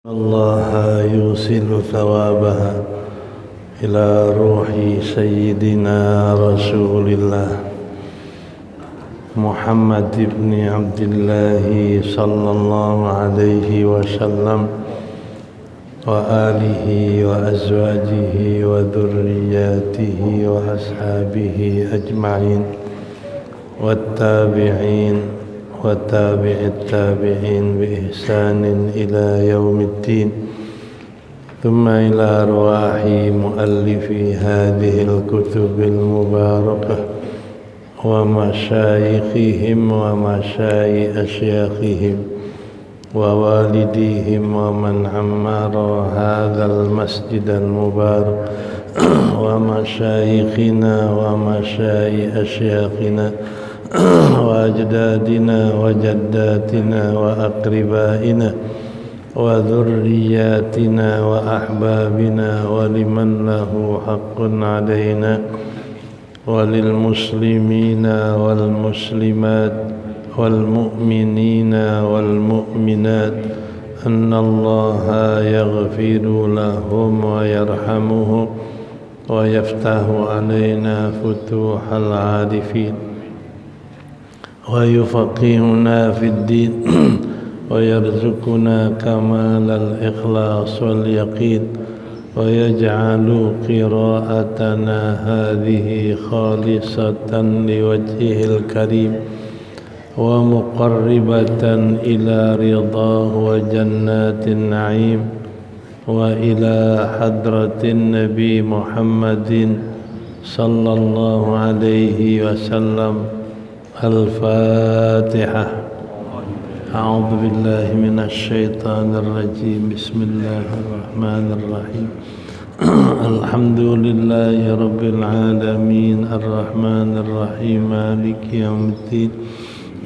الله يوصل ثوابها إلى روح سيدنا رسول الله محمد بن عبد الله صلى الله عليه وسلم وآله وأزواجه وذرياته وأصحابه أجمعين والتابعين وتابع التابعين بإحسان إلى يوم الدين ثم إلى أرواح مؤلفي هذه الكتب المباركة ومشايخهم ومشايخ أشياخهم ووالديهم ومن عمر هذا المسجد المبارك ومشايخنا ومشايخ أشياخنا وأجدادنا وجداتنا وأقربائنا وذرياتنا وأحبابنا ولمن له حق علينا وللمسلمين والمسلمات والمؤمنين والمؤمنات أن الله يغفر لهم ويرحمهم ويفتح علينا فتوح العارفين ويفقهنا في الدين ويرزقنا كمال الإخلاص واليقين ويجعل قراءتنا هذه خالصة لوجهه الكريم ومقربة إلى رضاه وجنات النعيم وإلى حضرة النبي محمد صلى الله عليه وسلم. الفاتحة. أعوذ بالله من الشيطان الرجيم. بسم الله الرحمن الرحيم. الحمد لله رب العالمين الرحمن الرحيم مالك يوم الدين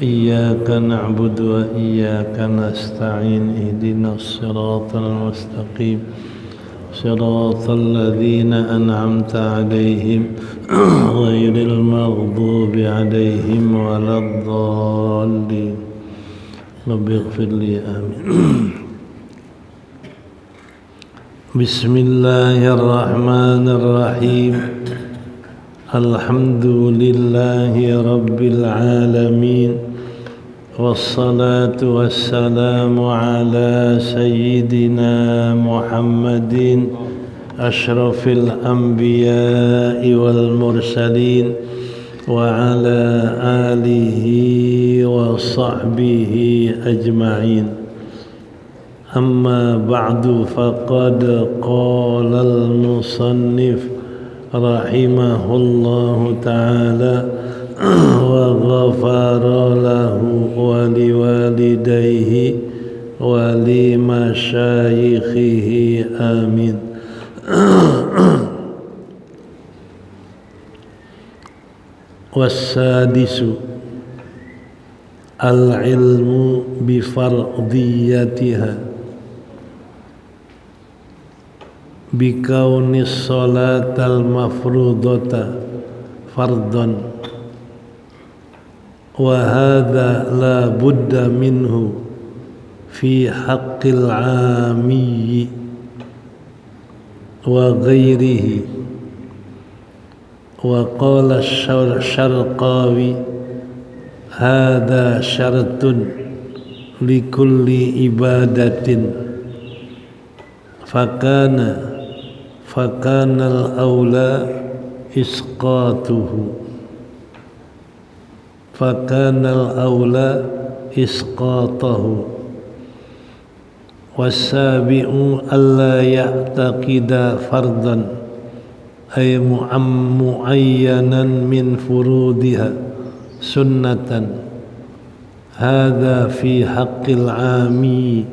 إياك نعبد وإياك نستعين اهدنا الصراط المستقيم صراط الذين أنعمت عليهم غير المغضوب عليهم ولا الضالين. رب اغفر لي آمين. بسم الله الرحمن الرحيم. الحمد لله رب العالمين والصلاة والسلام على سيدنا محمد أشرف الأنبياء والمرسلين وعلى آله وصحبه أجمعين. أما بعد فقد قال المصنف رحمه الله تعالى وغفر له ولوالديه ولمشايخه آمين. والسادس العلم بفرضيتها بكون الصلاة المفروضة فرضا وهذا لا بد منه في حق العامي وغيره. وقال الشرقاوي هذا شرط لكل عبادة فكان الأولى إسقاطه والسابع ألا يعتقد فرضا أي معينا من فروضها سنة هذا في حق العامي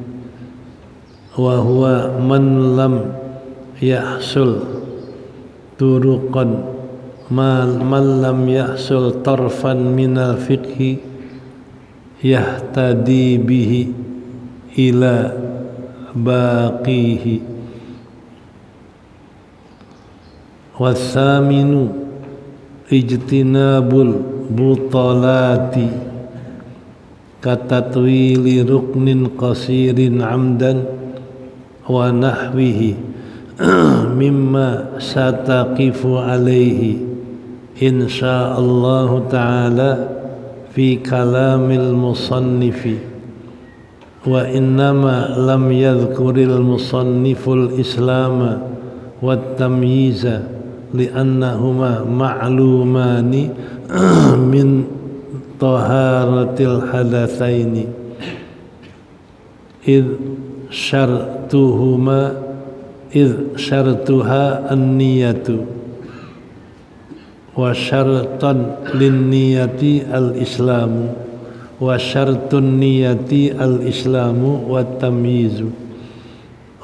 وهو من لم يحصل طرقا من لم يحصل طرفا من الفقه يهتدي به إلى باقيه. والثامن اجتناب البطلات katatwili ruknin qasirin amdan wa nahwihi mimma sataqifu alaihi insyaallah ta'ala fi kalamil musannifi wa innama lam yadhkuril musanniful islama wat tamyiza li'annahuma ma'lumani min taharatil hadatsaini id syartuha an-niyatu wa syartan lin-niyati al-islamu wa syartun niyati al-islamu wa tamyizu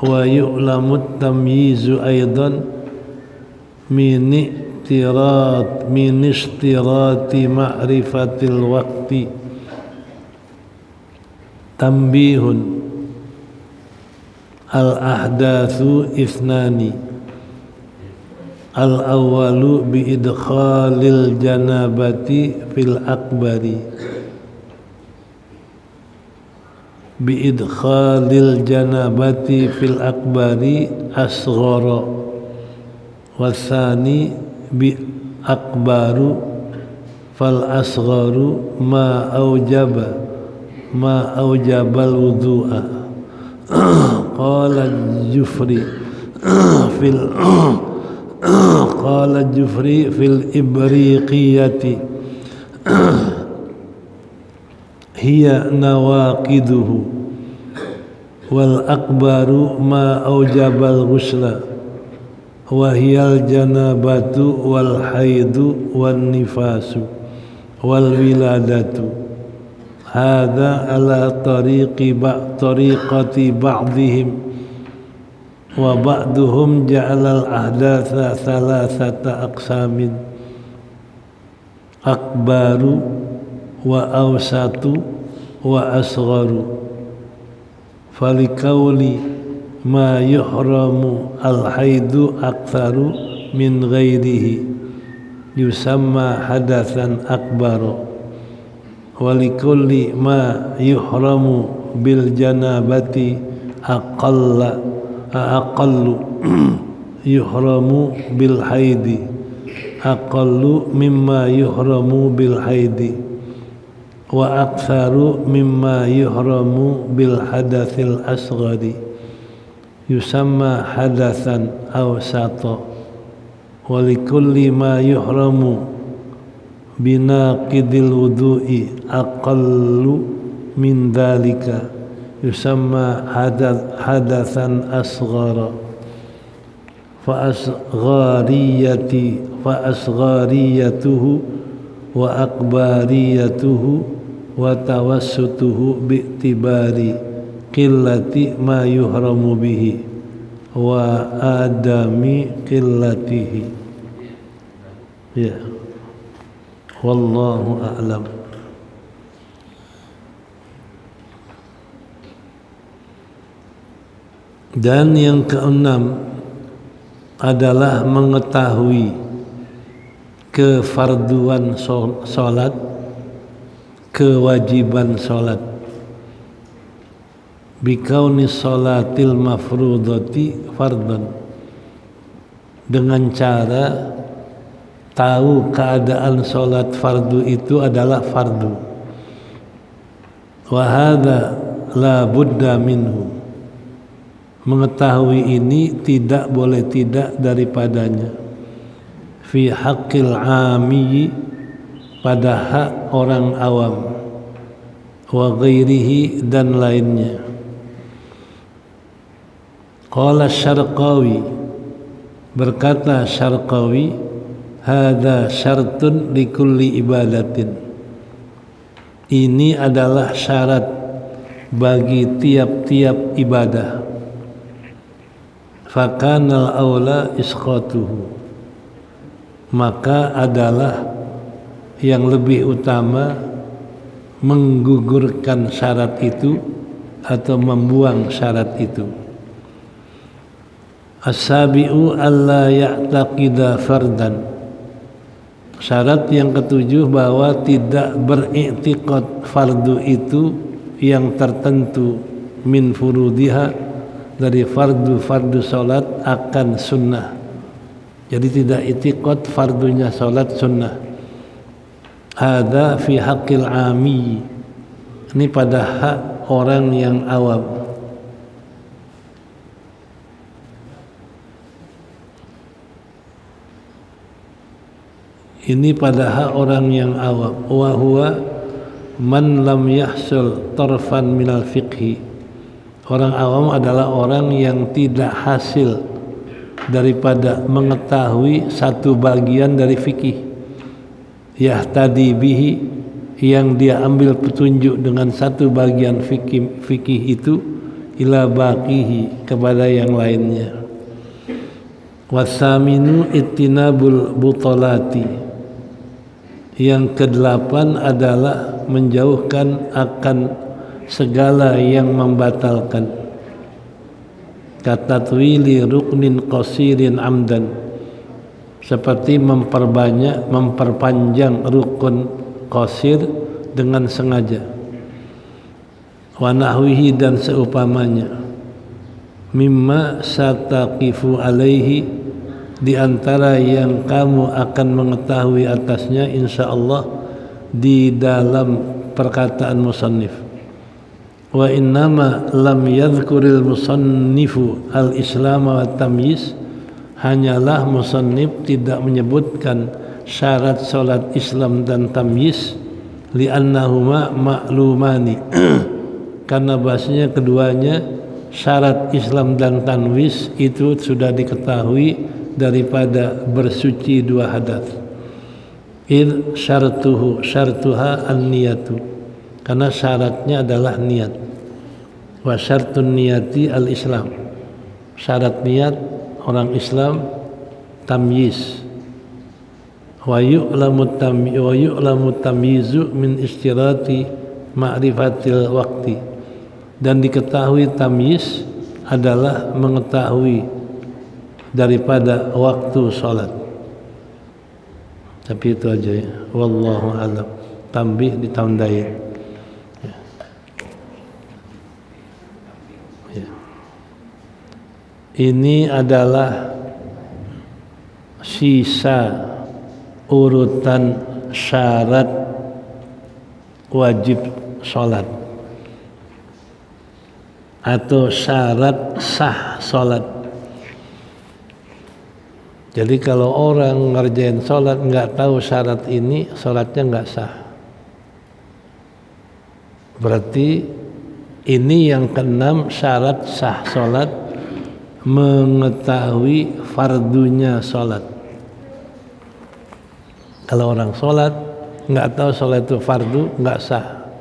wa yu'lamu tamyizu aidan min istirati ma'rifatil waqti tambihun al-ahdatsu ithnani al-awwalu bi idkhalil janabati fil akbari asghara wasani bi akbaru fal asgharu ma aujabal wudu'a qala Jufri fil ibriqiyati hiya nawaqiduhu wal akbaru ma aujabal ghusla wa hiyal janabatu wal haidu wan nifasu wal wiladatu hadza ala tariqati ba'dihim wa ba'duhum ja'alal ahdatsa thalathata aqsamin akbaru wa awsatu wa asgharu falikauli ma yuhramu al-haidu aktsaru min ghairihi yusamma hadatsan akbara walikulli ma yuhramu bil janabati aqallu yuhramu bil haidi aqallu mimma yuhramu bil haidi wa aktsaru mimma yuhramu bil hadatsil asghari yusamma hadatsan awsata wa likulli ma yuhramu binaqidil wudu'i aqallu min dhalika yusamma hadatsan asghara fa asghariyatuhu wa akbariyatuhu wa tawassutuhu bi'tibari qillati ma yuhramu bihi wa adami qillatihi. Ya, wallahu a'lam. Dan yang keenam adalah mengetahui kefarduan salat, kewajiban salat. Bikauni salatil mafrudati fardan, dengan cara tahu keadaan salat fardu itu adalah fardu. Wa hadza la budda minhu, mengetahui ini tidak boleh tidak daripadanya. Fi haqqil amiyyi, pada hak orang awam, wa ghairihi, dan lainnya. Qala Syarqawi, berkata Syarqawi, hadza syartun likulli ibadatin, ini adalah syarat bagi tiap-tiap ibadah. Fakanal aula isqatuhu, maka adalah yang lebih utama menggugurkan syarat itu atau membuang syarat itu. As-sabi'u alla ya'taqida fardan, syarat yang ketujuh bahwa tidak beriktikad fardu itu yang tertentu min furudiha, dari fardu salat akan sunnah. Jadi tidak i'tiqad fardunya salat sunnah. Ada fi haqqil ami. Ini pada hak orang yang awam. Ini pada hak orang yang awam. Wa huwa man lam yahsul tarfan minal fiqhi. Orang awam adalah orang yang tidak hasil daripada mengetahui satu bagian dari fikih. Yahtadi bihi, yang dia ambil petunjuk dengan satu bagian fikih itu ila baqihi, kepada yang lainnya. Wasaminu ittinabul butalati, yang kedelapan adalah menjauhkan akan segala yang membatalkan. Kata twili ruknin qasirin amdan, seperti memperpanjang rukun qasir dengan sengaja. Wa nahwihi, dan seupamanya. Mimma sataqifu alaihi, di antara yang kamu akan mengetahui atasnya insyaallah di dalam perkataan musannif. Wa innama lam yadhkuril musannifu al-islam wa tamyiz, hanyalah musannif tidak menyebutkan syarat salat Islam dan tamyiz, li'annahuma ma'lumani, karena bahasanya keduanya syarat Islam dan tamyiz itu sudah diketahui daripada bersuci dua hadas. Id syartuha an-niyatu, karena syaratnya adalah niat. Wa syartun niyati al-islam, syarat niat orang Islam tamyiz. Wa yu'lamu tamyizu min istirati ma'rifatil waqti, dan diketahui tamyiz adalah mengetahui daripada waktu salat. Tapi itu aja ya. Wallahu a'lam. Tambih ditamdahin. Ya. Ini adalah sisa urutan syarat wajib salat atau syarat sah salat. Jadi kalau orang ngerjain sholat nggak tahu syarat ini, sholatnya nggak sah. Berarti ini yang keenam syarat sah sholat, mengetahui fardunya sholat. Kalau orang sholat nggak tahu sholat itu fardu, nggak sah.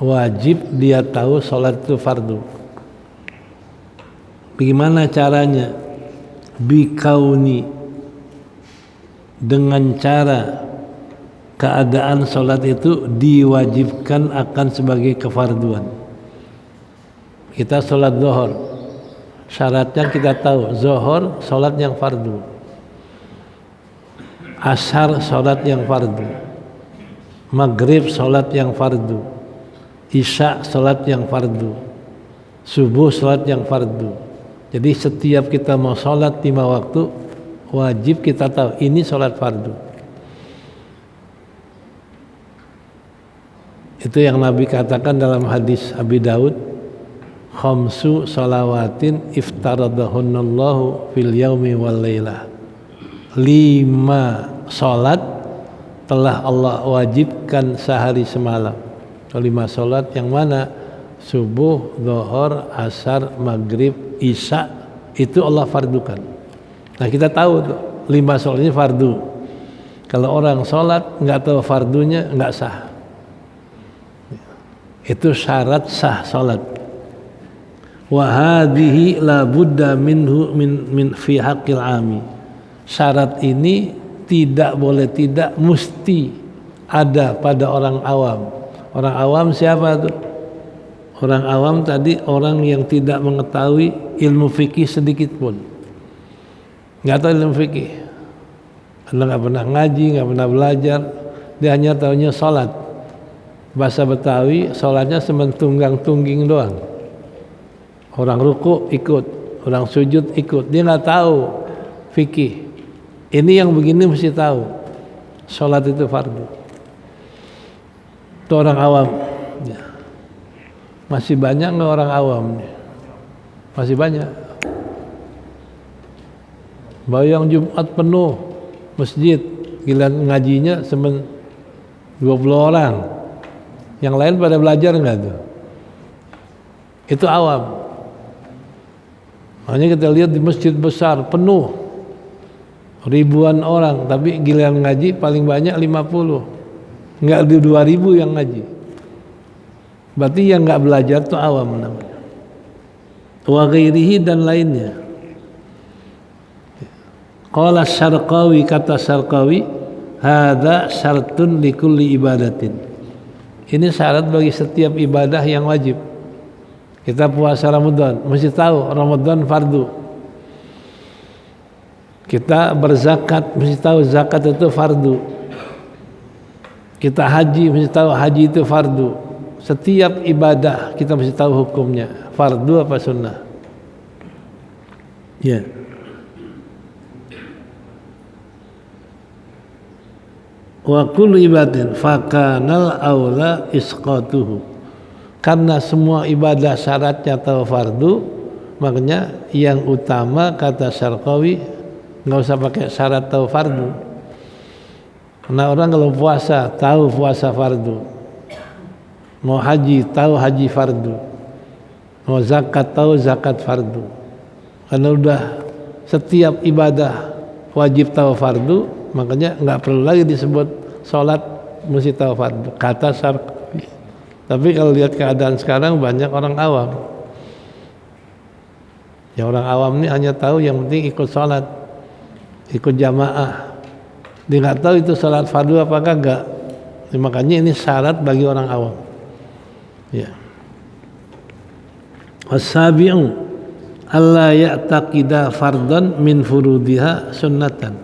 Wajib dia tahu sholat itu fardu. Bagaimana caranya? Bikauni, dengan cara keadaan sholat itu diwajibkan akan sebagai kefarduan. Kita sholat zuhur, syaratnya kita tahu zuhur sholat yang fardu, ashar sholat yang fardu, maghrib sholat yang fardu, isya sholat yang fardu, subuh sholat yang fardu. Jadi setiap kita mau sholat 5 waktu, wajib kita tahu ini sholat fardu. Itu yang Nabi katakan dalam hadis Abi Daud, khamsu shalawatin iftaradahunallahu fil yaumi wal lailah. 5 sholat telah Allah wajibkan sehari semalam. 5 sholat yang mana? Subuh, zuhur, asar, maghrib, isya, itu Allah fardukan. Nah kita tahu tuh 5 sholat ini fardu. Kalau orang sholat nggak tahu fardunya nggak sah. Itu syarat sah sholat. Wa hadhihi la budda minhu min fi haqqil ami. Syarat ini tidak boleh tidak, mesti ada pada orang awam. Orang awam siapa tuh? Orang awam tadi orang yang tidak mengetahui ilmu fikih sedikit pun. Nggak tahu ilmu fikih. Karena nggak pernah ngaji, nggak pernah belajar. Dia hanya tahunya sholat. Bahasa Betawi, sholatnya sementunggang tungging doang. Orang ruku ikut, orang sujud ikut. Dia nggak tahu fikih. Ini yang begini mesti tahu. Sholat itu fardu. Itu orang awam. Ya. Masih banyak nggak orang awam? Masih banyak. Bayang Jumat penuh masjid, giliran ngajinya semen 20 orang. Yang lain pada belajar nggak tuh? Itu awam. Makanya kita lihat di masjid besar penuh ribuan orang, tapi giliran ngaji paling banyak 50. Nggak di 2000 yang ngaji. Berarti yang nggak belajar itu awam namanya. Wa ghairihi dan lainnya. Qala Syarqawi, kata Syarqawi, hadza syartun likulli ibadatin. Ini syarat bagi setiap ibadah yang wajib. Kita puasa Ramadan, mesti tahu Ramadan fardu. Kita berzakat, mesti tahu zakat itu fardu. Kita haji, mesti tahu haji itu fardu. Setiap ibadah kita mesti tahu hukumnya, fardu apa sunnah. Ya. Wa kullu ibadatin fakanal aula isqatuhu. Karena semua ibadah syaratnya atau fardu, makanya yang utama kata Syarqawi nggak usah pakai syarat atau fardu. Karena orang kalau puasa tahu puasa fardu, mau haji tahu haji fardu, mau zakat tahu zakat fardu. Karena udah setiap ibadah wajib tahu fardu, makanya nggak perlu lagi disebut sholat mesti tahu fardu. Kata Syarqawi. Tapi kalau lihat keadaan sekarang banyak orang awam. Ya orang awam ini hanya tahu yang penting ikut sholat, ikut jamaah. Dia nggak tahu itu sholat fardu apakah enggak. Makanya ini syarat bagi orang awam. Ya. As-sabi'u alla ya'taqida fardan min furudiha sunnatan.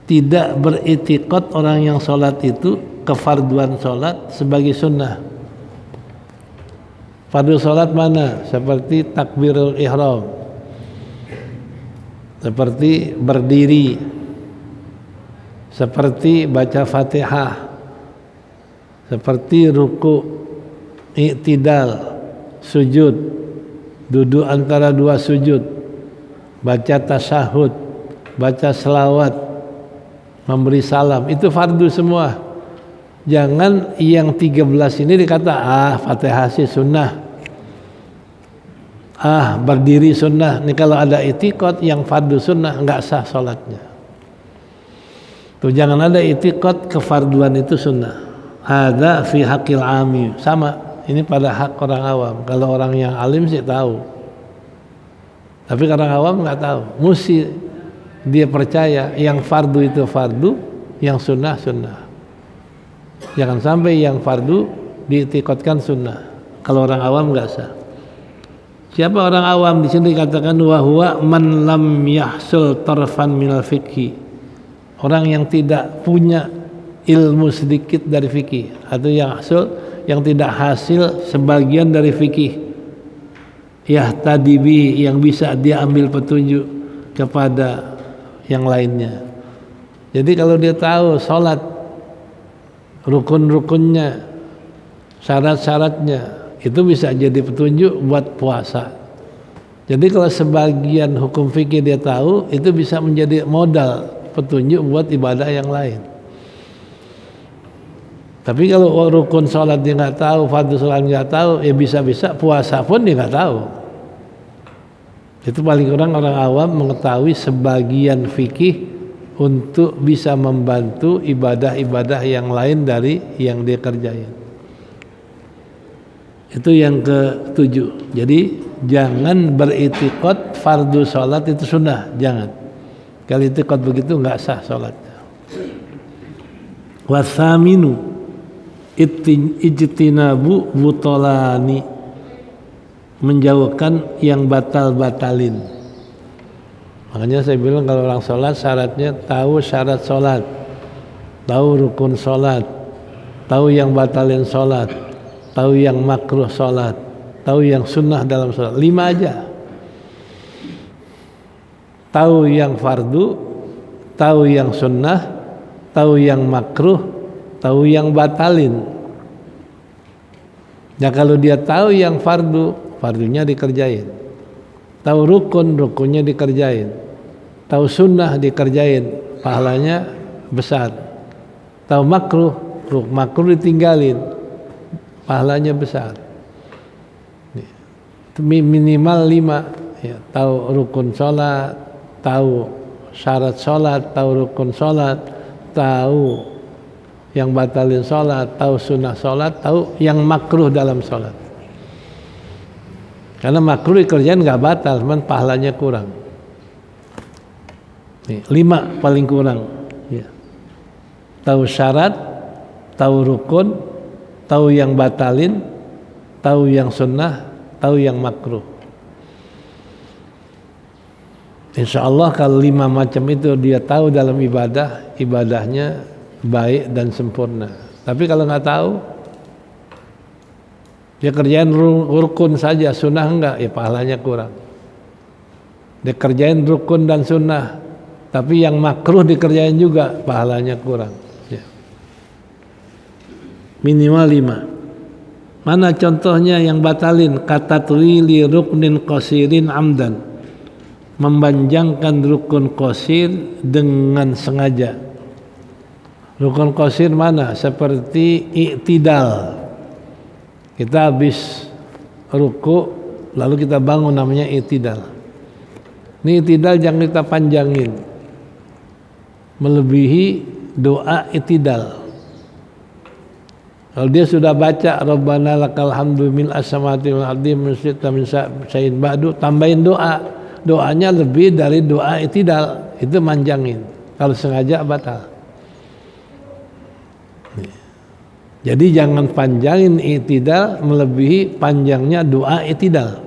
Tidak beritikad orang yang sholat itu kefarduan sholat sebagai sunnah. Fardu sholat mana? Seperti takbirul ihram, seperti berdiri, seperti baca fatihah, seperti ruku, i'tidal, sujud, duduk antara dua sujud, baca tasyahud, baca selawat, memberi salam. Itu fardu semua. Jangan yang 13 ini dikata Fatihah sih sunnah, berdiri sunnah. Ini kalau ada itikad yang fardu sunnah nggak sah sholatnya. Tuh jangan ada itikad kefarduan itu sunnah. Ada fi hakil ami, sama ini pada hak orang awam. Kalau orang yang alim sih tahu, tapi orang awam nggak tahu. Mesti dia percaya yang fardu itu fardu, yang sunnah sunnah. Jangan sampai yang fardu diitikadkan sunnah. Kalau orang awam nggak sah. Siapa orang awam? Di sini dikatakan wa huwa man lam yahsul tarfan minal fiqhi. Orang yang tidak punya ilmu sedikit dari fikih, atau yang tidak hasil sebagian dari fikih. Yahtadibi, yang bisa dia ambil petunjuk kepada yang lainnya. Jadi kalau dia tahu sholat rukun-rukunnya, syarat-syaratnya, itu bisa jadi petunjuk buat puasa. Jadi kalau sebagian hukum fikih dia tahu, itu bisa menjadi modal petunjuk buat ibadah yang lain. Tapi kalau rukun sholat dia nggak tahu, fardu sholat nggak tahu, ya bisa-bisa puasa pun dia nggak tahu. Itu paling kurang orang awam mengetahui sebagian fikih untuk bisa membantu ibadah-ibadah yang lain dari yang dia kerjain. Itu yang ke-7. Jadi jangan beritikad fardu sholat itu sunnah, jangan. Kalau itikad begitu nggak sah sholatnya. Wasaminu ijtinabu butolani, menjauhkan yang batal-batalin. Makanya saya bilang kalau orang sholat syaratnya tahu syarat sholat, tahu rukun sholat, tahu yang batalin sholat, tahu yang makruh sholat. tahu yang sunnah dalam sholat. 5 aja. Tahu yang fardu, tahu yang sunnah, tahu yang makruh, tahu yang batalin. Nah kalau dia tahu yang fardu, fardunya dikerjain. Tahu rukun, rukunnya dikerjain. Tahu sunnah dikerjain, pahalanya besar. Tahu makruh, makruh ditinggalin, pahalanya besar. Minimal 5 ya, tahu rukun sholat, tahu syarat sholat, tahu rukun sholat, tahu yang batalin sholat, tahu sunnah sholat, tahu yang makruh dalam sholat. Karena makruh dikerjain nggak batal, cuman pahalanya kurang. Nih, 5 paling kurang ya. Tahu syarat, tahu rukun, tahu yang batalin, tahu yang sunnah, tahu yang makruh. Insya Allah kalau 5 macam itu dia tahu dalam ibadah, ibadahnya baik dan sempurna. Tapi kalau nggak tahu, dia kerjain rukun saja, sunnah enggak, ya pahalanya kurang. Dia kerjain rukun dan sunnah, tapi yang makruh dikerjain juga, pahalanya kurang. Ya. Minimal 5. Mana contohnya yang batalin? Kata tuwili ruknin qasirin amdan, mempanjangkan rukun qasir dengan sengaja. Rukun qasir mana? Seperti i'tidal. Kita habis ruku lalu kita bangun, namanya i'tidal. Ini i'tidal jangan kita panjangin, melebihi doa i'tidal. Kalau dia sudah baca Rabbana lakal hamdu mil as-samawati wal ardi min syai'in ba'du, tambahin doa. Doanya lebih dari doa i'tidal, itu manjangin. Kalau sengaja batal. Jadi jangan panjangin i'tidal melebihi panjangnya doa i'tidal.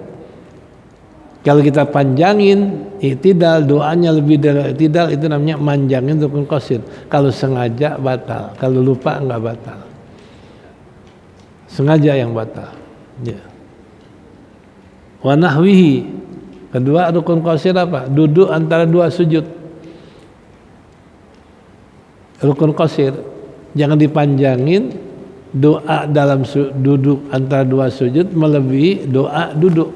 Kalau kita panjangin i'tidal, doanya lebih dari i'tidal, itu namanya manjangin rukun qasir. Kalau sengaja batal, kalau lupa enggak batal. Sengaja yang batal. Ya. Wa nahwihi. Kedua rukun qasir apa? Duduk antara 2 sujud. Rukun qasir jangan dipanjangin doa dalam duduk antara 2 sujud melebihi doa duduk.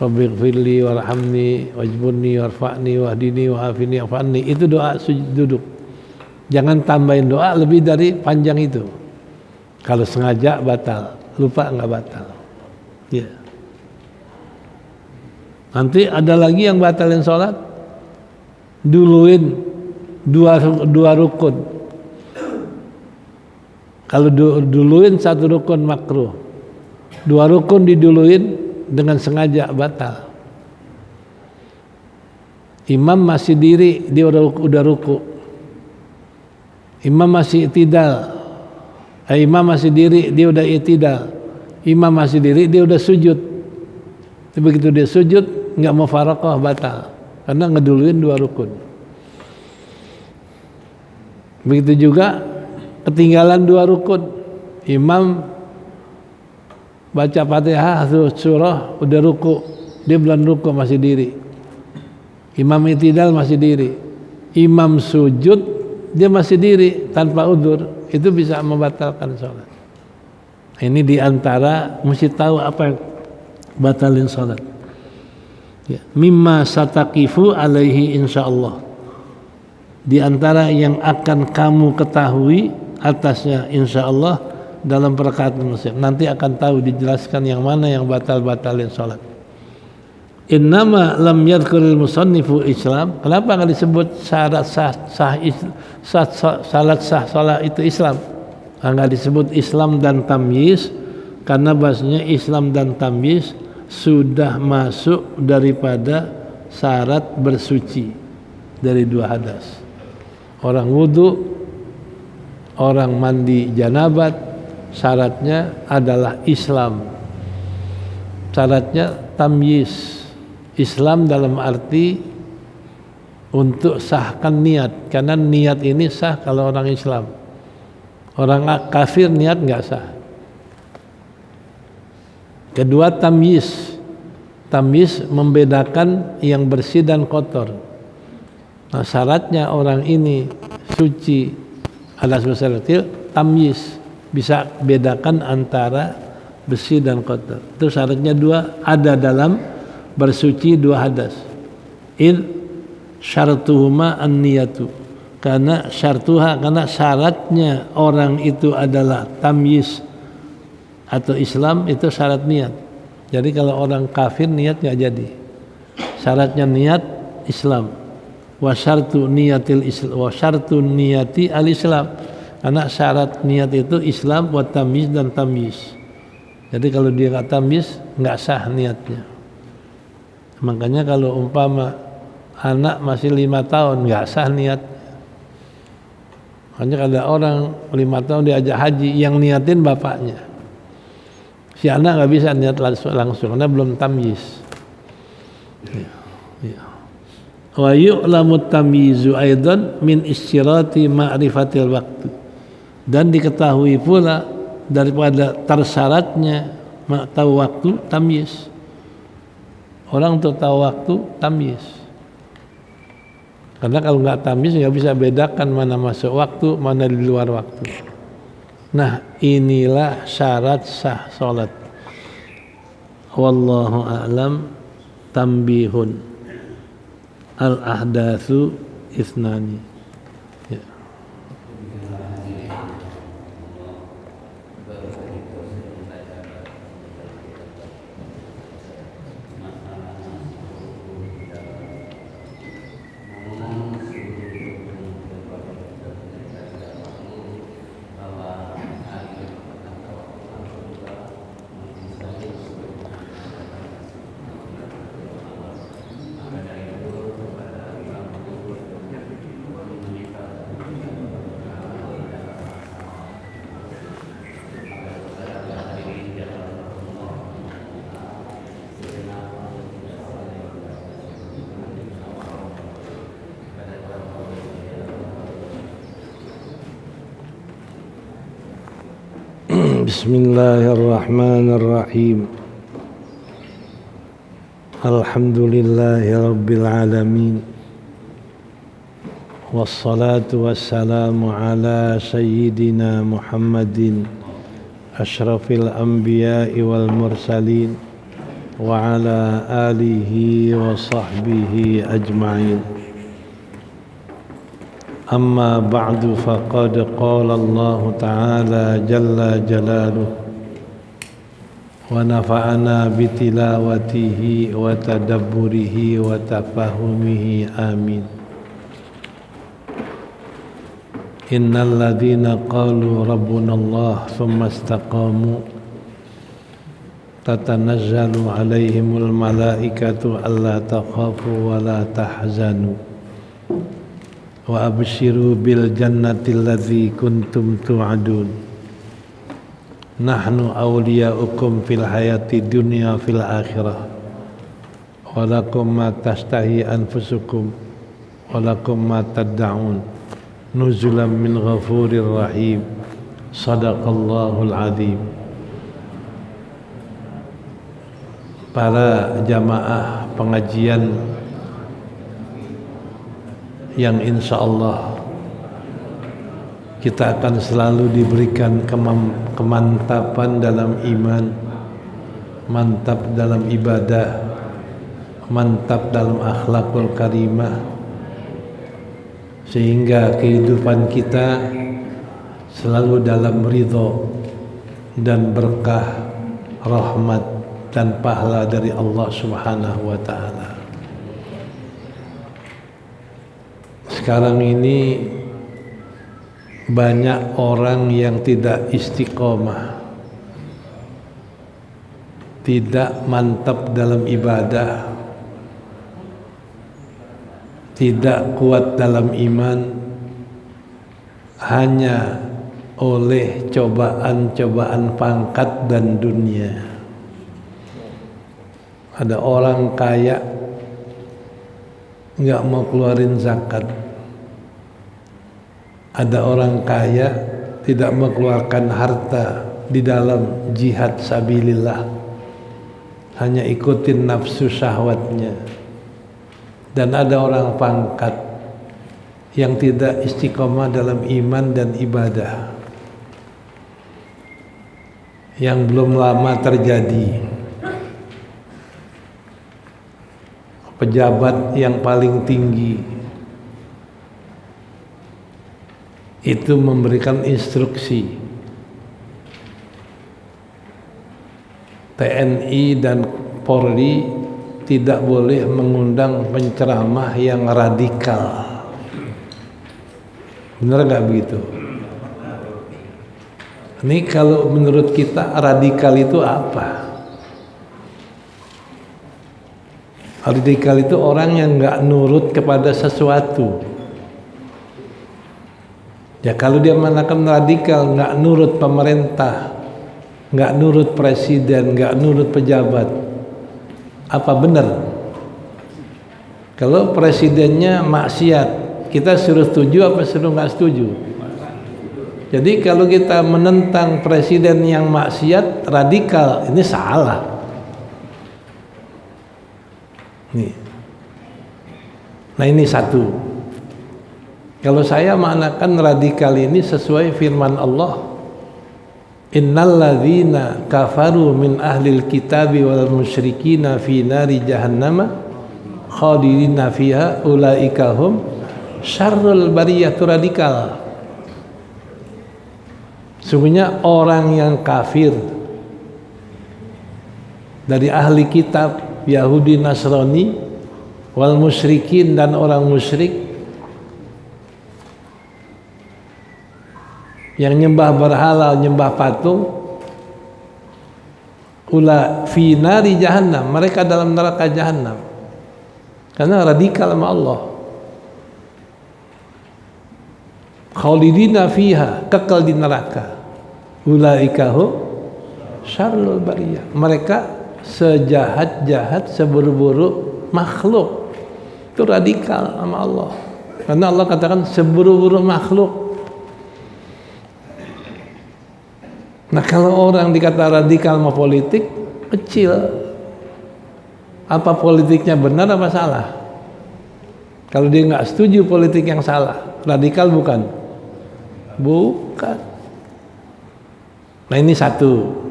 Rabbighfirli warhamni wajburni warfa'ni wahdini wa'afini wa'afani. Itu doa sujud duduk. Jangan tambahin doa lebih dari panjang itu. Kalau sengaja batal, lupa enggak batal. Ya. Nanti ada lagi yang batalin sholat, duluin dua rukun. Kalau duluin 1 rukun makruh, 2 rukun diduluin dengan sengaja batal. Imam masih diri, dia udah ruku. Imam masih i'tidal. Imam masih diri, dia udah i'tidal. Imam masih diri, dia udah sujud. Begitu dia sujud, nggak mau faraqah, batal. Karena ngeduluin 2 rukun. Begitu juga ketinggalan 2 rukun. Imam baca Fatihah surah udah ruku, dia belum ruku, masih diri. Imam i'tidal masih diri. Imam sujud, dia masih diri tanpa udzur, itu bisa membatalkan sholat. Ini diantara mesti tahu apa yang batalin sholat. Ya. Mimma sataqifu alaihi insyaallah. Di antara yang akan kamu ketahui atasnya insyaallah dalam perkataan muslim. Nanti akan tahu, dijelaskan yang mana yang batalin sholat. Innama lam yadhkuril musannifu Islam. Kenapa enggak disebut syarat salat sah salat itu Islam? Enggak disebut Islam dan tamyiz karena bahasanya Islam dan tamyiz sudah masuk daripada syarat bersuci dari 2 hadas. Orang wudu, orang mandi janabat, syaratnya adalah Islam. Syaratnya tamyiz. Islam dalam arti untuk sahkan niat, karena niat ini sah kalau orang Islam. Orang kafir niat nggak sah. Kedua, tamyiz. Tamyiz membedakan yang bersih dan kotor. Nah, syaratnya orang ini suci ada sesuatu, tamyiz, bisa bedakan antara bersih dan kotor. Itu syaratnya dua, ada dalam bersuci dua hadas. Syartuhuma an-niyatu. Karena syaratnya orang itu adalah tamyiz atau Islam, itu syarat niat. Jadi kalau orang kafir niat nggak jadi. Syaratnya niat Islam. Wa syartu niyati al-Islam. Karena syarat niat itu Islam wa tamyiz dan tamyiz. Jadi kalau dia nggak tamyiz nggak sah niatnya. Makanya kalau umpama anak masih 5 tahun nggak sah niat. Makanya ada orang 5 tahun diajak haji yang niatin bapaknya. Si anak nggak bisa niat langsung karena belum tamyiz. Wa yu'lamu tamyizu aidan min istirati ma'rifatil waktu. Dan diketahui pula daripada tersyaratnya tahu waktu tamyiz. Orang untuk tahu waktu tamyiz. Karena kalau nggak tamyiz nggak bisa bedakan mana masuk waktu, mana di luar waktu. Nah, inilah syarat sah salat. Wallahu a'lam. Tambihun. Al-ahdatsu ithnani. Ya. Bismillahirrahmanirrahim. Alhamdulillahirabbil alamin. Wassalatu wassalamu ala sayyidina Muhammadin asyrafil anbiya'i wal mursalin wa ala alihi wa sahbihi ajma'in. أما بعد فقد قال الله تعالى جل جلاله ونفعنا بتلاوته وتدبره وتفهمه آمين. إن الذين قالوا ربنا الله ثم استقاموا تتنزل عليهم الملائكة ألا تخافوا ولا تحزنوا wa abshiru bil jannati allati kuntum tu'adun nahnu awliya'ukum fil hayati dunya fil akhirah wa lakum ma tashtahi anfusukum wa lakum ma tad'un nuzulan min ghafurir rahim. Sadaqallahul azim. Para jamaah pengajian yang insya Allah kita akan selalu diberikan kemantapan dalam iman, mantap dalam ibadah, mantap dalam akhlakul karimah, sehingga kehidupan kita selalu dalam ridho dan berkah, rahmat dan pahala dari Allah Subhanahu wa ta'ala. Sekarang ini banyak orang yang tidak istiqomah, tidak mantap dalam ibadah, tidak kuat dalam iman, hanya oleh cobaan-cobaan pangkat dan dunia. Ada orang kaya nggak mau keluarin zakat. Ada orang kaya tidak mengeluarkan harta di dalam jihad sabilillah. hanya ikutin nafsu syahwatnya. Dan ada orang pangkat yang tidak istiqomah dalam iman dan ibadah, yang belum lama terjadi. Pejabat yang paling tinggi itu memberikan instruksi TNI dan Polri tidak boleh mengundang penceramah yang radikal. Benar nggak begitu? Ini kalau menurut kita radikal itu apa? Radikal itu orang yang nggak nurut kepada sesuatu. Ya kalau dia mengatakan radikal, nggak nurut pemerintah, nggak nurut presiden, nggak nurut pejabat, apa benar? Kalau presidennya maksiat, kita suruh setuju apa suruh nggak setuju? Jadi kalau kita menentang presiden yang maksiat, radikal, ini salah. Nih. Nah ini satu. Kalau saya maknakan radikal ini sesuai firman Allah, innalladzina kafaru min ahlil kitabi wal musyrikina fi nari jahannama khalidina fiha ulaika hum syarrul bariyah. Itu radikal. Sungguhnya orang yang kafir dari ahli kitab Yahudi Nasrani wal musyrikin dan orang musyrik yang nyembah berhala, nyembah patung, ula fi nari jahannam, mereka dalam neraka jahannam karena radikal sama Allah. Khalidina fiha, kekal di neraka. Ulaika hum syarrul bariyah, mereka sejahat-jahat, seburuk-buruk makhluk. Itu radikal sama Allah, karena Allah katakan seburuk-buruk makhluk. Nah kalau orang dikata radikal sama politik, kecil. Apa politiknya benar apa salah? Kalau dia nggak setuju politik yang salah, radikal bukan? Bukan. Nah ini satu.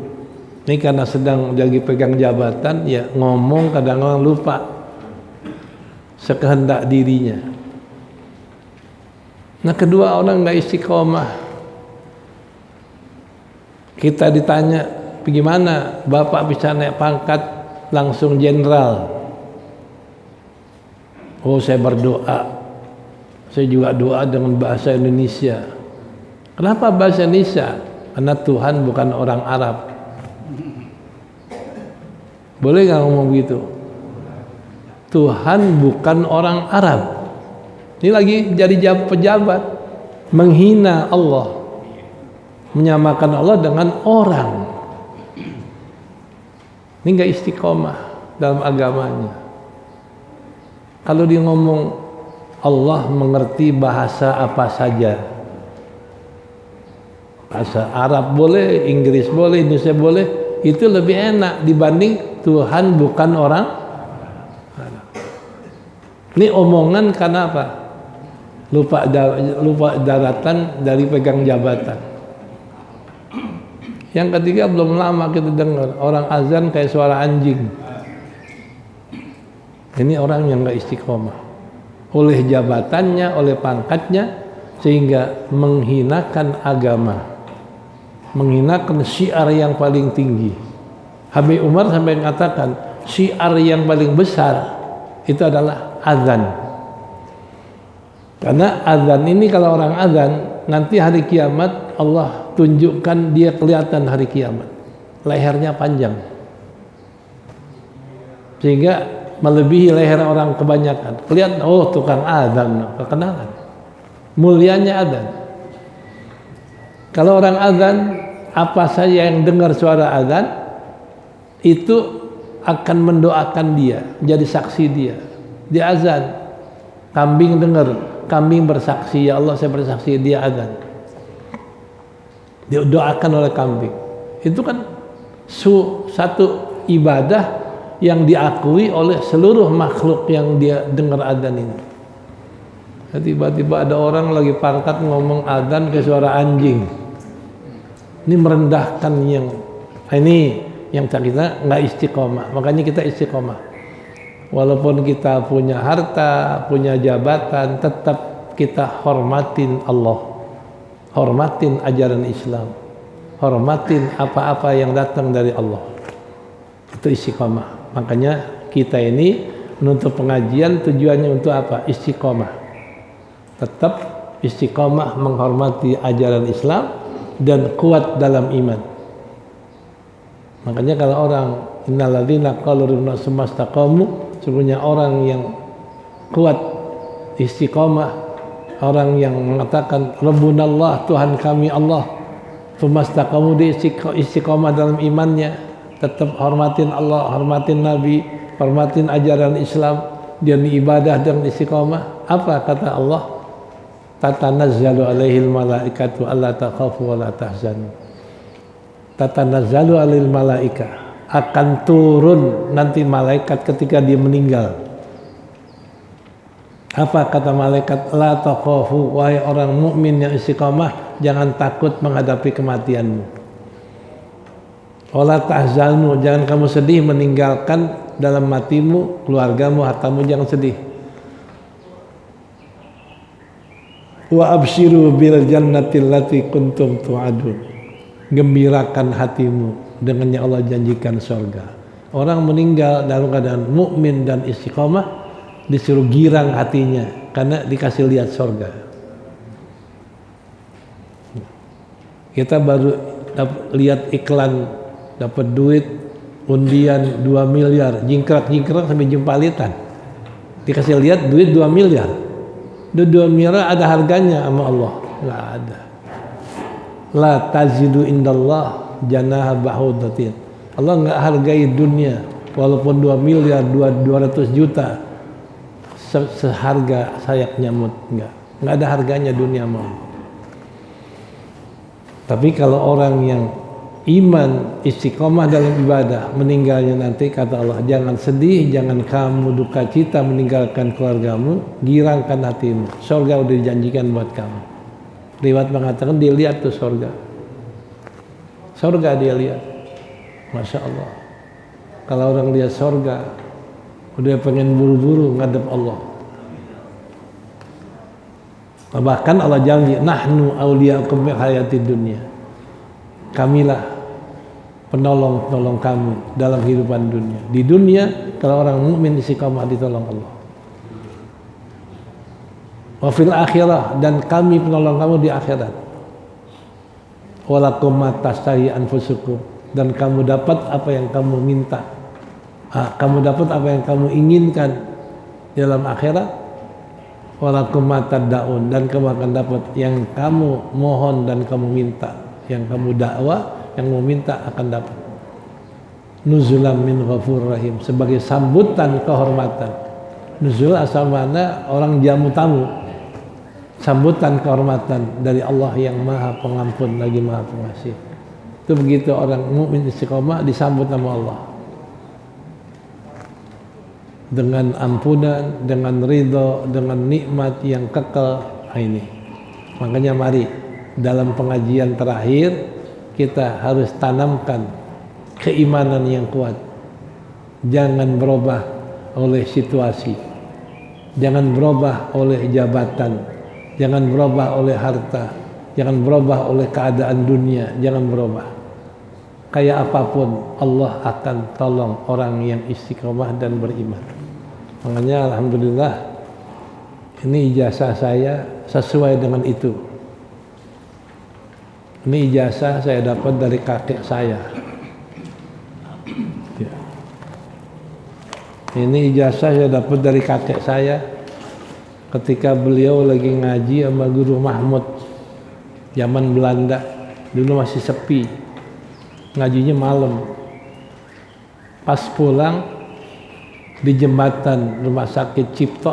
Ini karena sedang lagi pegang jabatan, ya ngomong kadang-kadang lupa sekehendak dirinya. Nah kedua, orang nggak istiqomah. Kita ditanya, bagaimana Bapak bisa naik pangkat langsung jenderal? Oh saya berdoa. Saya juga doa dengan bahasa Indonesia. Kenapa bahasa Indonesia? Karena Tuhan bukan orang Arab. Boleh nggak ngomong begitu? Tuhan bukan orang Arab. Ini lagi jadi pejabat, menghina Allah, menyamakan Allah dengan orang. Ini nggak istiqomah dalam agamanya. Kalau dia ngomong Allah mengerti bahasa apa saja, bahasa Arab boleh, Inggris boleh, Indonesia boleh, itu lebih enak dibanding Tuhan bukan orang. Ini omongan karena apa? Lupa daratan dari pegang jabatan. Yang ketiga, belum lama kita dengar orang azan kayak suara anjing. Ini orang yang nggak istiqomah oleh jabatannya, oleh pangkatnya, sehingga menghinakan agama, menghinakan syiar yang paling tinggi. Habib Umar sampai mengatakan syiar yang paling besar itu adalah azan. Karena azan ini, kalau orang azan nanti hari kiamat Allah tunjukkan dia kelihatan hari kiamat, lehernya panjang sehingga melebihi leher orang kebanyakan. Kelihatan, oh tukang azan, kekenalan, mulianya azan. Kalau orang azan, apa saja yang dengar suara azan itu akan mendoakan dia, jadi saksi dia. Dia azan, kambing dengar, kambing bersaksi, ya Allah saya bersaksi dia azan. Dia doakan oleh kambing. Itu kan satu ibadah yang diakui oleh seluruh makhluk yang dia dengar adzan ini. Tiba-tiba ada orang lagi pangkat ngomong adzan ke suara anjing. Ini merendahkan ini yang kita nggak istiqomah. Makanya kita istiqomah. Walaupun kita punya harta, punya jabatan, tetap kita hormatin Allah, hormatin ajaran Islam, hormatin apa-apa yang datang dari Allah. Itu istiqomah. Makanya kita ini menuntut pengajian tujuannya untuk apa? Istiqomah. Tetap istiqomah menghormati ajaran Islam dan kuat dalam iman. Makanya kalau orang innalladzina qalu rabbuna tsumma istaqamu, sebenarnya orang yang kuat istiqomah, orang yang mengatakan Rabbunallah, Tuhan kami Allah, tsumma istaqamu, di istiqomah dalam imannya, tetap hormatin Allah, hormatin Nabi, hormatin ajaran Islam, dia ibadah dan istiqomah. Apa kata Allah? Tatanazzalu alaihil malaikatu alla takhafu wa la tahzanu. Tatanazzalu alaihil malaika, akan turun nanti malaikat ketika dia meninggal. Apa kata malaikat? La takhafu, wahai orang mukmin yang istiqamah, jangan takut menghadapi kematianmu. Wala tahzanu, jangan kamu sedih meninggalkan dalam matimu, keluargamu, hartamu, jangan sedih. Wa absyiru bil jannati allati kuntum tu'adun, gembirakan hatimu dengan yang Allah janjikan surga. Orang meninggal dalam keadaan mukmin dan istiqomah disuruh girang hatinya karena dikasih lihat surga. Kita baru lihat iklan dapat duit undian 2 miliar, jingkrak sampai jempalitan. Dikasih lihat duit 2 miliar. 2 miliar ada harganya sama Allah? Enggak ada. La tazidu indallah janaha ba'udatin. Allah enggak hargai dunia walaupun 2 miliar, 200 juta seharga sayap nyamuk, enggak ada harganya dunia mau. Tapi kalau orang yang iman istiqomah dalam ibadah, meninggalnya nanti kata Allah, jangan sedih, jangan kamu duka cita meninggalkan keluargamu, girangkan hatimu, surga udah dijanjikan buat kamu. Riwayat mengatakan dia lihat tuh surga dia lihat, Masya Allah. Kalau orang lihat surga udah pengen buru-buru ngadep Allah. Bahkan Allah janji, nahnu awliya'ukum fil hayatid dunya, kamilah penolong kamu dalam kehidupan dunia. Di dunia kalau orang mukmin istiqamah ditolong Allah. Wa fil akhirah, dan kami penolong kamu di akhirat. Walakum ma tastahi anfusukum, dan kamu dapat apa yang kamu minta. Kamu dapat apa yang kamu inginkan dalam akhirat. Walakum ma tad'un, dan kamu akan dapat yang kamu mohon dan kamu minta, yang kamu dakwah, yang mau minta akan dapat. Nuzulam min ghafur rahim, sebagai sambutan kehormatan. Nuzul asal mana? Orang jamu tamu. Sambutan kehormatan dari Allah yang Maha Pengampun lagi Maha Pengasih. Itu begitu orang mukmin istiqomah disambut sama Allah dengan ampunan, dengan ridho, dengan nikmat yang kekal. Ini makanya mari dalam pengajian terakhir kita harus tanamkan keimanan yang kuat. Jangan berubah oleh situasi, jangan berubah oleh jabatan, jangan berubah oleh harta, jangan berubah oleh keadaan dunia, jangan berubah. Kayak apapun Allah akan tolong orang yang istiqomah dan beriman. Makanya alhamdulillah ini ijazah saya sesuai dengan itu. Ini ijazah saya dapat dari kakek saya. Ini ijazah saya dapat dari kakek saya ketika beliau lagi ngaji sama Guru Mahmud zaman Belanda. Dulu masih sepi, ngajinya malam. Pas pulang di jembatan rumah sakit Cipto,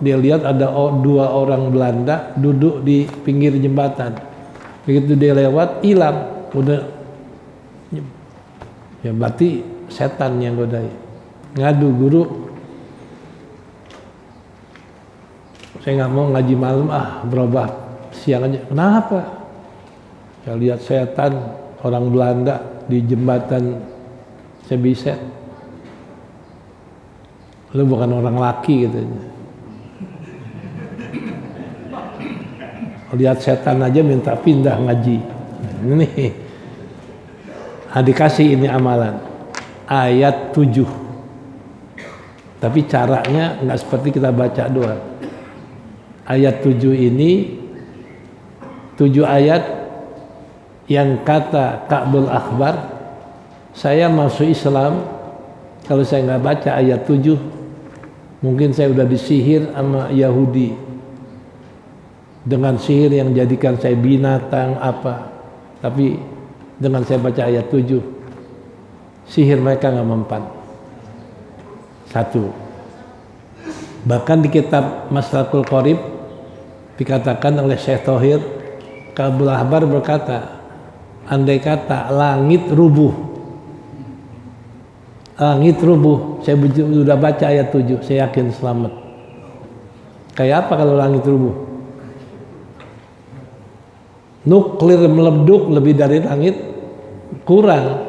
dia lihat ada 2 orang Belanda duduk di pinggir jembatan. Begitu dia lewat, hilang. Udah, ya berarti setan yang godai. ngadu guru, saya nggak mau ngaji malam, berubah siang aja. Kenapa? Saya lihat setan orang Belanda di jembatan Sebiset. Lu bukan orang laki gitu. Lihat setan aja minta pindah ngaji. Ini dikasih ini amalan ayat 7, tapi caranya nggak seperti kita baca doang. Ayat 7 ini 7 ayat yang kata Ka'bul Akhbar, saya masuk Islam kalau saya nggak baca ayat 7 mungkin saya udah disihir sama Yahudi dengan sihir yang jadikan saya binatang apa. Tapi dengan saya baca ayat 7 sihir mereka nggak mempan. Satu. Bahkan di kitab Maslakul Qorib dikatakan oleh Syekh Thohir, Ka'bul Ahbar berkata, andai kata langit rubuh, saya sudah baca ayat 7, saya yakin selamat. Kayak apa kalau langit rubuh? Nuklir meleduk lebih dari langit kurang.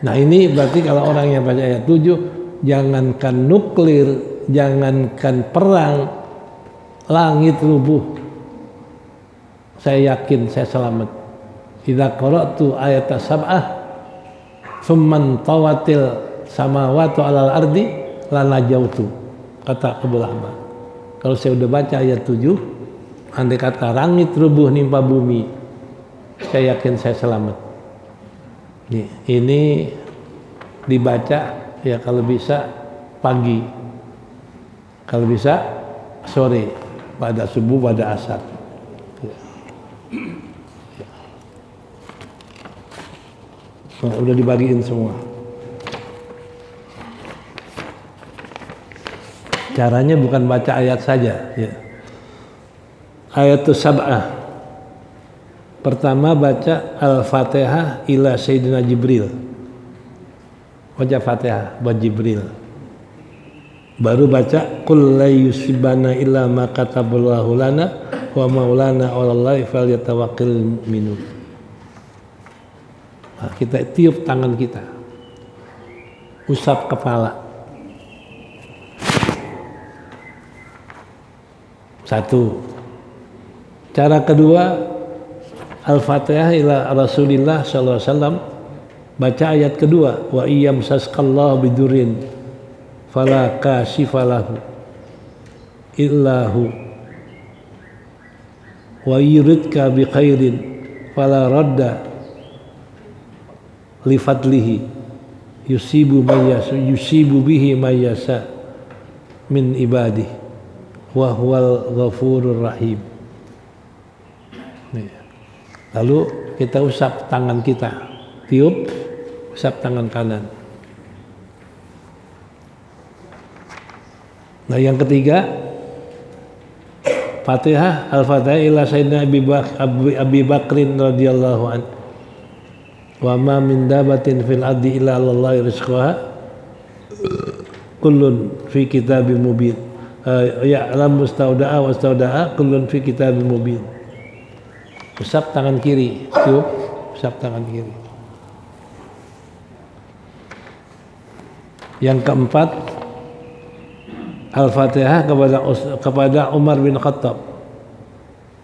Nah ini berarti kalau orang yang baca ayat 7, jangankan nuklir, jangankan perang, langit rubuh, saya yakin saya selamat. Idza qara'tu ayata sab'ah thumman tawatil samawati 'alal ardi lanajautu, kata Ka'bul Ahbar. Kalau saya udah baca ayat 7, andai kata langit rubuh nimpa bumi, saya yakin saya selamat. Ini dibaca ya kalau bisa pagi, kalau bisa sore, pada subuh, pada asar. Nah, udah dibagiin semua. Caranya bukan baca ayat saja, ya. Ayatul sab'ah. Pertama baca Al-Fatihah ila Sayyidina Jibril. Baca Fatihah buat Jibril. Baru baca qul la yusibana illa ma kataballahu lana wa maulana 'alallahi falyatawakkal minhu. Nah, kita tiup tangan kita. Usap kepala. Satu. Cara kedua, Al-Fatihah ila Rasulillah sallallahu alaihi wasallam, baca ayat kedua, wa iyam sasqallahu bidurin fala kashifalahu illahu wa yuridka bi khairin fala radda li fadlihi yusibu bihi mayyasa min ibadihi wa huwal ghafurur rahim. Lalu kita usap tangan kita, tiup, usap tangan kanan. Nah yang ketiga, Fatihah, Al-Fatihah ila Sayyidina Abi Bakrin radhiyallahu an. Wa ma min dabatin fil ardi illa Allahi rizquha kullun fi kitabim mubin. Ya'lam mustauda'a wa stauda'a kullun fi kitabim mubin. Usap tangan kiri, tiup, usap tangan kiri. Yang keempat, Al-Fatihah kepada Umar bin Khattab.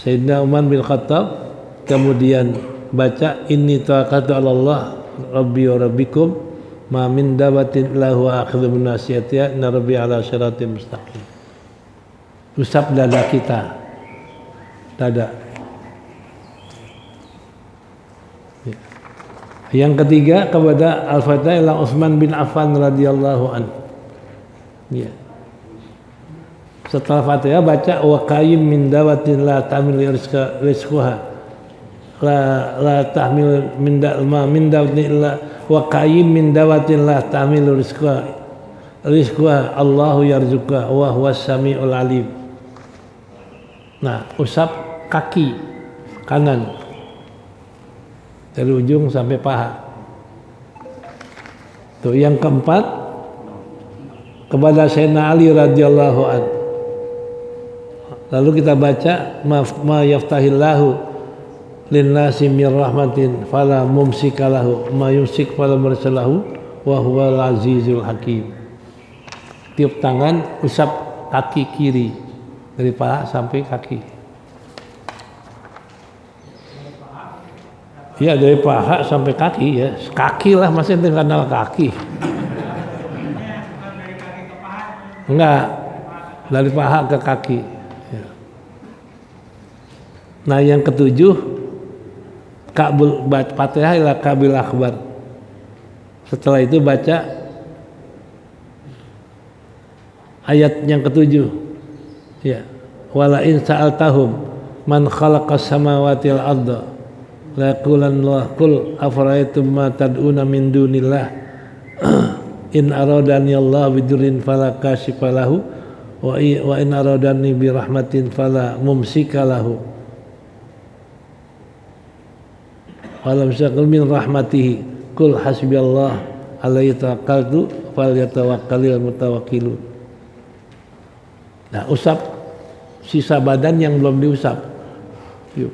Sayyidina Umar bin Khattab kemudian baca inni tawakkaltu 'ala Allah rabbi wa rabbikum ma min dabatin lahu akhidhu bin nasiyatiha inna rabbi 'ala siratim mustaqim. Usap dada kita. Dada. Yang ketiga kepada Al-Fatihah ila Utsman bin Affan radhiyallahu an. Ya. Setelah Fatihah baca wa qayyim min dawatin la tahmil rizqaha la tahmil min dawatin illa wa qayyim min dawatin la tahmil rizqaha Allahu yarzuqha wa huwas samiul alim. Nah, usap kaki kanan dari ujung sampai paha. Tuh yang keempat kepada Sayyidina Ali radhiyallahu an. Lalu kita baca ma yaftahillahu linnasi min rahmatin fala mumsikalahu ma yumsik fala mursalahu wa huwal azizul hakim. Tiup tangan, usap kaki kiri dari paha sampai kaki. Ya dari paha sampai kaki ya, kaki lah masih kenal kaki. Enggak, dari paha ke kaki. Ya. Nah yang ketujuh, Ka'bul Fatihah ila Ka'bil Akbar. Setelah itu baca ayat yang ketujuh. Ya, wala in sa'altahum man khalaqas samawati wal arda la yaqulanna qul afara'aytum ma tad'una min dunillah in aradani Allah bidurrin fala kashifa lahu wa in aradani bi rahmatin fala mumsika lahu wala mumsika min rahmatihi qul hasbiyallah alaihi tawakkaltu falyatawakkalul mutawakkilun. Nah, usap sisa badan yang belum diusap. Yuk.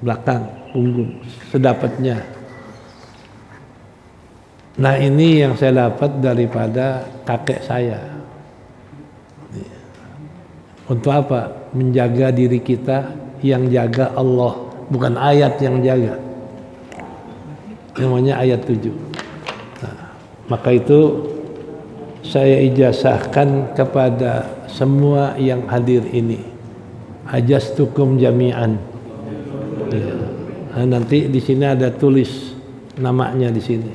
Belakang, punggung, sedapatnya. Nah, ini yang saya dapat daripada kakek saya. Untuk apa? Menjaga diri kita, yang jaga Allah, bukan ayat yang jaga. Namanya ayat 7. Nah, maka itu saya ijazahkan kepada semua yang hadir ini. Ajastukum jami'an. Ya. Nah, nanti di sini ada tulis namanya di sini.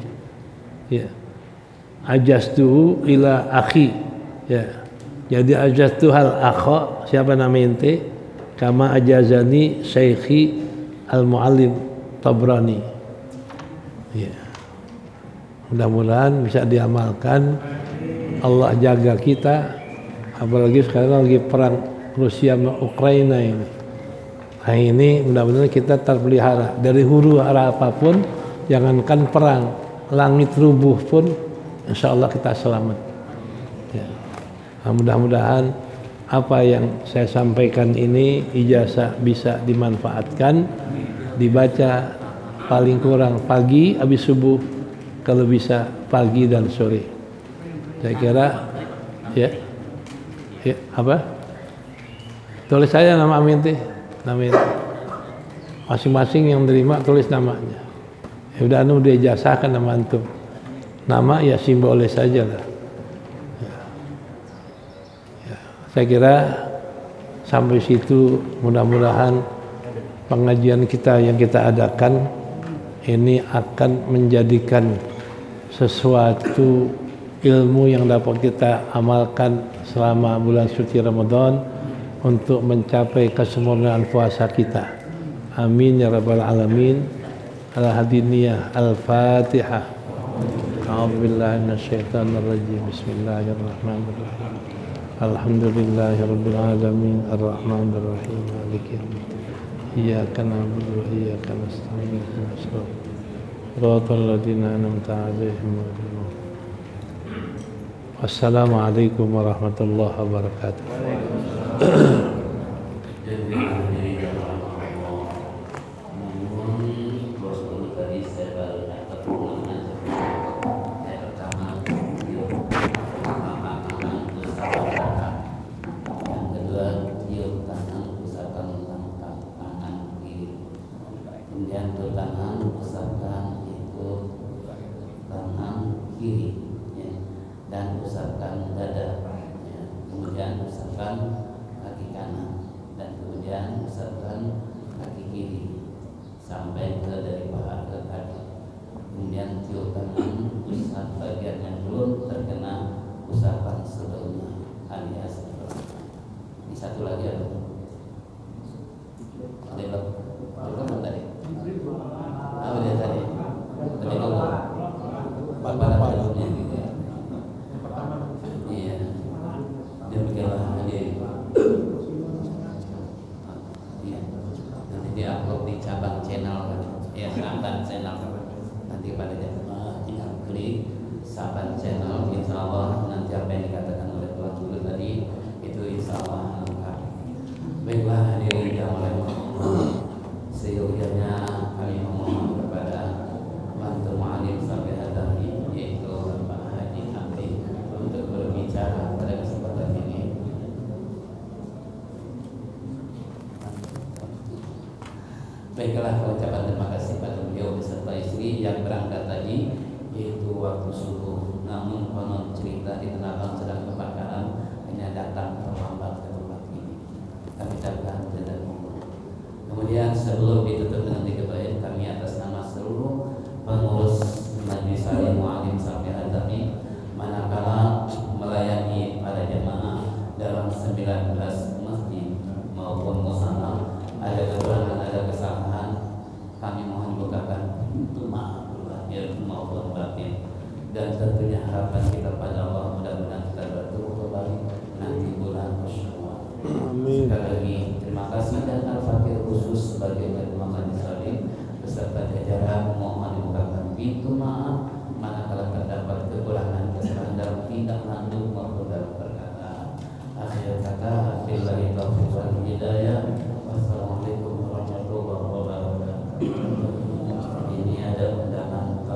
Ya. Ajastuhu ila akhi. Ya. Jadi ajastuhal akha, siapa nama ente? Kama ajazani Syekhi Al-Muallim Tabrani. Ya. Mudah-mudahan bisa diamalkan. Allah jaga kita, apalagi sekarang lagi perang Rusia sama Ukraina ini. Nah ini mudah-mudahan kita terpelihara dari huru hara apapun, jangankan perang, langit rubuh pun insya Allah kita selamat. Ya. Nah, mudah-mudahan apa yang saya sampaikan ini ijazah bisa dimanfaatkan, dibaca paling kurang pagi habis subuh, kalau bisa pagi dan sore. Saya kira ya apa? Tulis saya nama Amin teh, nama masing-masing yang terima tulis namanya. Ya udah anu diijazahkan nama antum. Nama ya simbolis saja lah. Ya. Ya. Saya kira sampai situ mudah-mudahan pengajian kita yang kita adakan ini akan menjadikan sesuatu ilmu yang dapat kita amalkan selama bulan suci Ramadan untuk mencapai kesempurnaan puasa kita. Amin ya rabbal alamin. Al-hadiniyah al-fatihah. A'udzubillahi minasyaitonir rajim. Bismillahirrahmanirrahim. Alhamdulillahirabbil alamin arrahmanir rahim maliki yaumiddin. Iyyaka na'budu wa iyyaka nasta'in. Shiratal ladzina an'amta 'alaihim. Assalamualaikum warahmatullahi wabarakatuh. Kemudian tangan usapkan itu tangan kiri, ya. Dan usapkan dada, ya. Kemudian usapkan kaki kanan, dan kemudian usapkan kaki kiri sampai ke dari paha ke kaki. Kemudian tiup tangan, usap bagian yang belum terkena usapan sebelumnya, alias ini satu lagi ada. Belum tadi. Apa dia tadi? Tadi bapak gitu ya. Iya. Dia berjalan dia. Iya. Nanti diupload di cabang channel kan. Ya, Saban channel. Nanti pada jam tinggal klik Saban channel, insya Allah nanti seperti apa yang dikatakan oleh Tuan Guru tadi itu insya Allah lengkap. Baiklah hadirin yang Allah, seyogianya kami memohon kepada Bantu Mu'alim sampai hadami yaitu Pak Haji Hamdi untuk berbicara pada kesempatan ini. Baiklah, ucapan terima kasih pada beliau beserta istri yang berangkat tadi yaitu waktu subuh. Namun konon cerita di Tanah Abang sedang kebakaran, hanya datang terlambat ke tempat ini. Kami ucapkan tidak monggo. Kemudian sebelum ditutup dengan tiga bait, kami atas nama seluruh pengurus Majelis Alim Mu'alim sampai Hadami manakala melayani para jemaah dalam 19 masjid maupun musala ada kekurangan, ada kesalahan, kami mohon bukakan maaf lahir maupun batin. Dan tentunya harapan kita pada Allah mudah-mudahan kita bertemu kembali nanti bulan Syawal. Amin. Sekali lagi terima kasih dan al-fakir khusus sebagai